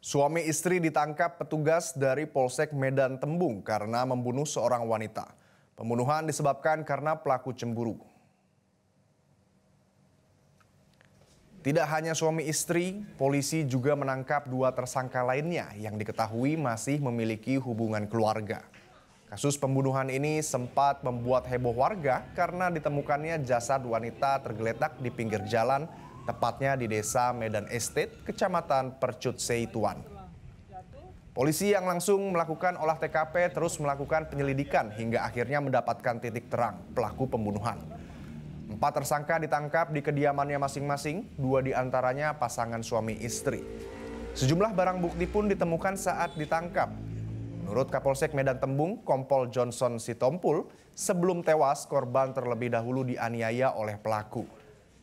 Suami istri ditangkap petugas dari Polsek Medan Tembung karena membunuh seorang wanita. Pembunuhan disebabkan karena pelaku cemburu. Tidak hanya suami istri, polisi juga menangkap dua tersangka lainnya yang diketahui masih memiliki hubungan keluarga. Kasus pembunuhan ini sempat membuat heboh warga karena ditemukannya jasad wanita tergeletak di pinggir jalan, tepatnya di Desa Medan Estate, Kecamatan Percut Seituan. Polisi yang langsung melakukan olah TKP terus melakukan penyelidikan hingga akhirnya mendapatkan titik terang pelaku pembunuhan. 4 tersangka ditangkap di kediamannya masing-masing, 2 diantaranya pasangan suami istri. Sejumlah barang bukti pun ditemukan saat ditangkap. Menurut Kapolsek Medan Tembung, Kompol Johnson Sitompul, sebelum tewas korban terlebih dahulu dianiaya oleh pelaku.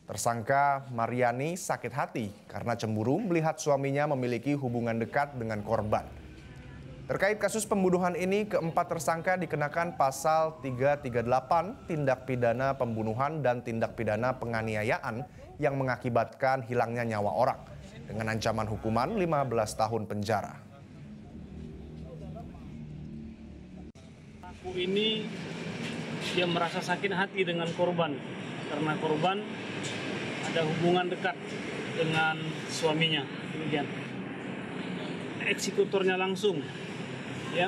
Tersangka Mariani sakit hati karena cemburu melihat suaminya memiliki hubungan dekat dengan korban. Terkait kasus pembunuhan ini, keempat tersangka dikenakan pasal 338 tindak pidana pembunuhan dan tindak pidana penganiayaan yang mengakibatkan hilangnya nyawa orang dengan ancaman hukuman 15 tahun penjara. Pelaku ini dia merasa sakit hati dengan korban karena korban ada hubungan dekat dengan suaminya. Demikian. Eksekutornya langsung, ya,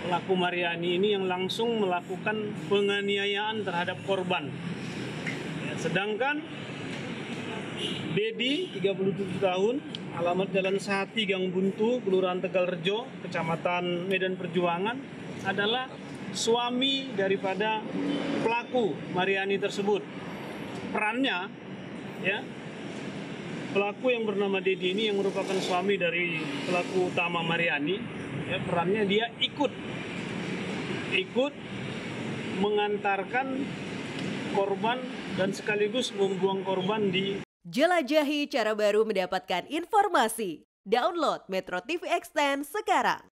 pelaku Mariani ini yang langsung melakukan penganiayaan terhadap korban. Ya, sedangkan Dedi, 37 tahun, alamat Jalan Sahati, Gang Buntu, Kelurahan Tegalrejo, Kecamatan Medan Perjuangan, adalah suami daripada pelaku Mariani tersebut. Perannya, ya, pelaku yang bernama Dedi ini yang merupakan suami dari pelaku utama Mariani, ya, perannya dia ikut mengantarkan korban dan sekaligus membuang korban di. Jelajahi cara baru mendapatkan informasi. Download Metro TV Extend sekarang.